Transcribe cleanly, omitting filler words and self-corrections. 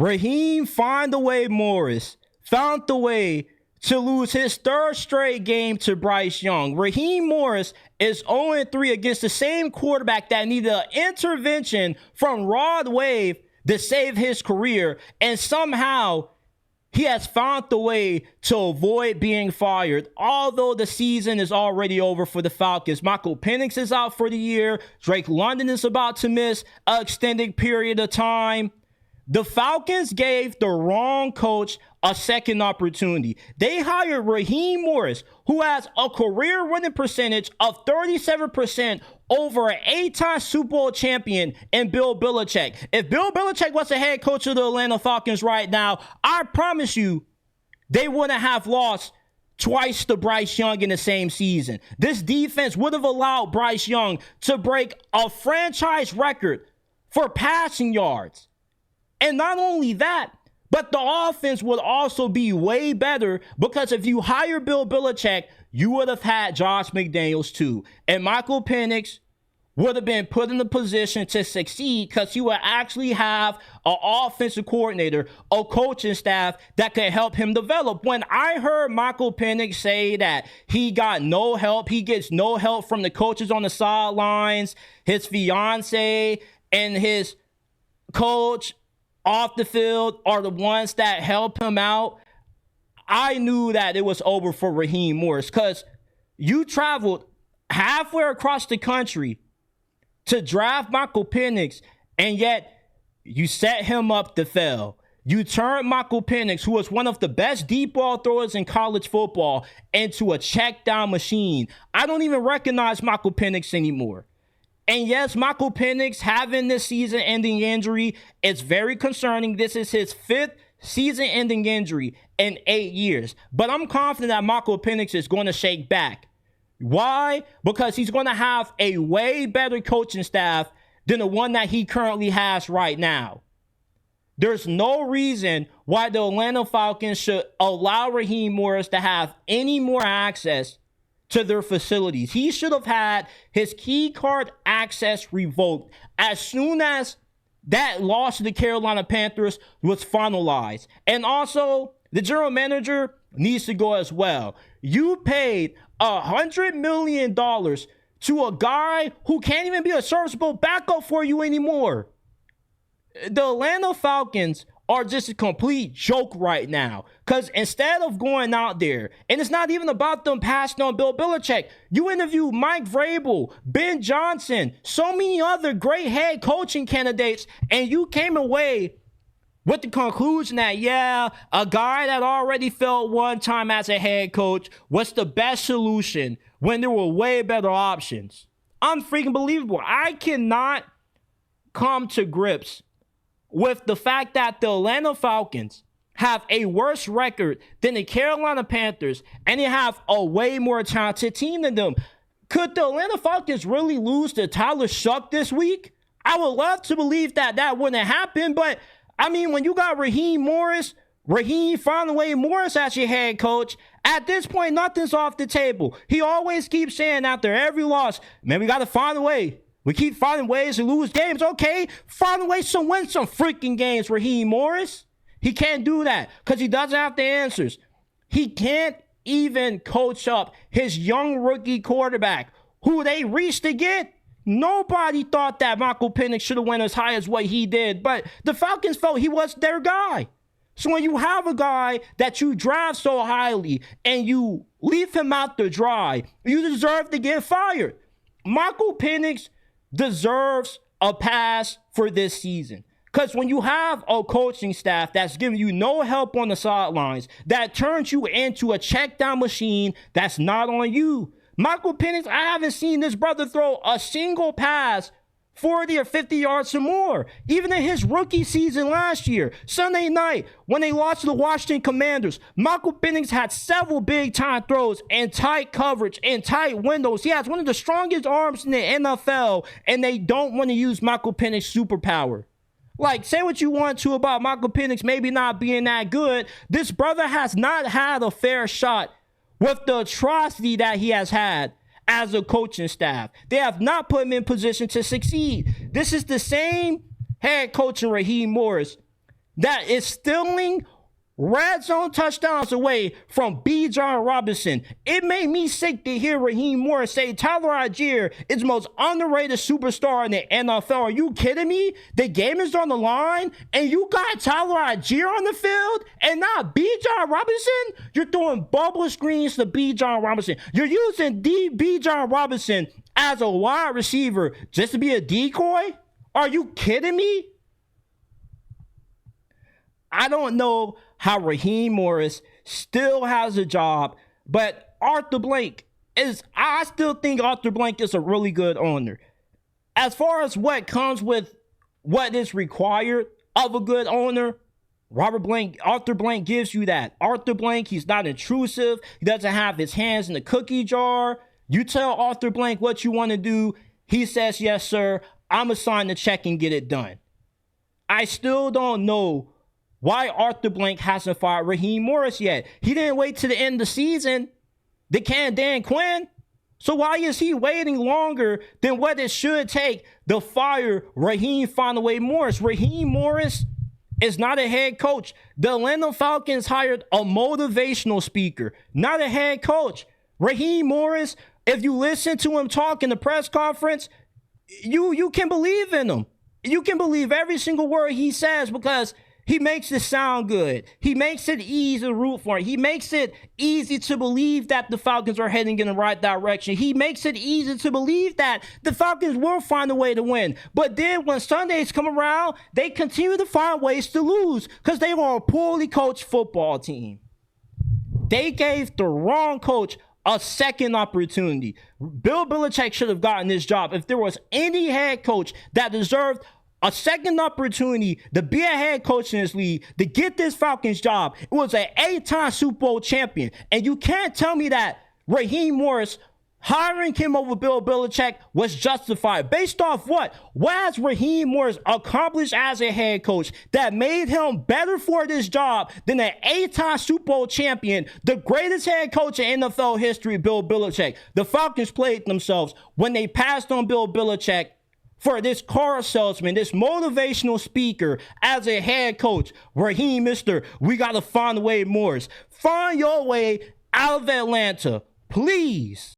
Morris found the way to lose his third straight game to Bryce Young. Raheem Morris is 0-3 against the same quarterback that needed an intervention from Rod Wave to save his career, and somehow he has found the way to avoid being fired, although the season is already over for the Falcons. Michael Penix is out for the year. Drake London is about to miss an extended period of time. The Falcons gave the wrong coach a second opportunity. They hired Raheem Morris, who has a career winning percentage of 37% over an 8-time Super Bowl champion in Bill Belichick. If Bill Belichick was the head coach of the Atlanta Falcons right now, I promise you, they wouldn't have lost twice to Bryce Young in the same season. This defense would have allowed Bryce Young to break a franchise record for passing yards. And not only that, but the offense would also be way better, because if you hire Bill Belichick, you would have had Josh McDaniels too. And Michael Penix would have been put in the position to succeed, because you would actually have an offensive coordinator, a coaching staff that could help him develop. When I heard Michael Penix say that he got no help, he gets no help from the coaches on the sidelines, his fiance and his coach off the field are the ones that help him out, I knew that it was over for Raheem Morris, because you traveled halfway across the country to draft Michael Penix, and yet you set him up to fail. You turned Michael Penix, who was one of the best deep ball throwers in college football, into a check down machine. I don't even recognize Michael Penix anymore. And yes, Michael Penix having this season-ending injury is very concerning. This is his 5th season-ending injury in 8 years. But I'm confident that Michael Penix is going to shake back. Why? Because he's going to have a way better coaching staff than the one that he currently has right now. There's no reason why the Atlanta Falcons should allow Raheem Morris to have any more access to their facilities. He should have had his key card access revoked as soon as that loss to the Carolina Panthers was finalized. And also, the general manager needs to go as well. You paid $100 million to a guy who can't even be a serviceable backup for you anymore. The Atlanta Falcons are just a complete joke right now. Because instead of going out there, and it's not even about them passing on Bill Belichick, you interview Mike Vrabel, Ben Johnson, so many other great head coaching candidates, and you came away with the conclusion that, yeah, a guy that already failed one time as a head coach was the best solution when there were way better options. Unfreaking believable. I cannot come to grips with the fact that the Atlanta Falcons have a worse record than the Carolina Panthers, and they have a way more talented team than them. Could the Atlanta Falcons really lose to Tyler Shuck this week? I would love to believe that that wouldn't happen, but I mean, when you got Raheem Morris as your head coach, at this point, nothing's off the table. He always keeps saying after every loss, man, we got to find a way. We keep finding ways to lose games. Okay, find a way to win some freaking games, Raheem Morris. He can't do that because he doesn't have the answers. He can't even coach up his young rookie quarterback, who they reached to get. Nobody thought that Michael Penix should have went as high as what he did, but the Falcons felt he was their guy. So when you have a guy that you draft so highly and you leave him out to dry, you deserve to get fired. Michael Penix deserves a pass for this season. Because when you have a coaching staff that's giving you no help on the sidelines, that turns you into a check down machine that's not on you. Michael Penix, I haven't seen this brother throw a single pass 40 or 50 yards or more. Even in his rookie season last year, Sunday night, when they lost to the Washington Commanders, Michael Penix had several big-time throws and tight coverage and tight windows. He has one of the strongest arms in the NFL, and they don't want to use Michael Penix's superpower. Like, say what you want to about Michael Penix maybe not being that good. This brother has not had a fair shot with the atrocity that he has had as a coaching staff. They have not put him in position to succeed. This is the same head coach in Raheem Morris that is stealing red zone touchdowns away from Bijan Robinson. It made me sick to hear Raheem Morris say Tyler Algier is the most underrated superstar in the NFL. Are you kidding me? The game is on the line, and you got Tyler Algier on the field and not Bijan Robinson? You're throwing bubble screens to Bijan Robinson. You're using Bijan Robinson as a wide receiver just to be a decoy? Are you kidding me? I don't know how Raheem Morris still has a job, but Arthur Blank I still think Arthur Blank is a really good owner. As far as what comes with what is required of a good owner, Arthur Blank gives you that. Arthur Blank, he's not intrusive. He doesn't have his hands in the cookie jar. You tell Arthur Blank what you want to do. He says, yes, sir. I'm going to sign the check and get it done. I still don't know why Arthur Blank hasn't fired Raheem Morris yet. He didn't wait to the end of the season to can Dan Quinn. So why is he waiting longer than what it should take to fire Raheem Morris? Raheem Morris is not a head coach. The Atlanta Falcons hired a motivational speaker, not a head coach. Raheem Morris, if you listen to him talk in the press conference, you can believe in him. You can believe every single word he says because he makes it sound good. He makes it easy to root for him. He makes it easy to believe that the Falcons are heading in the right direction. He makes it easy to believe that the Falcons will find a way to win. But then when Sundays come around, they continue to find ways to lose because they were a poorly coached football team. They gave the wrong coach a second opportunity. Bill Belichick should have gotten this job. If there was any head coach that deserved a second opportunity to be a head coach in this league, to get this Falcons job, it was an 8-time Super Bowl champion. And you can't tell me that Raheem Morris hiring him over Bill Belichick was justified. Based off what? What has Raheem Morris accomplished as a head coach that made him better for this job than an 8-time Super Bowl champion, the greatest head coach in NFL history, Bill Belichick? The Falcons played themselves when they passed on Bill Belichick for this car salesman, this motivational speaker as a head coach. Raheem, we got to find a way, Morris. Find your way out of Atlanta, please.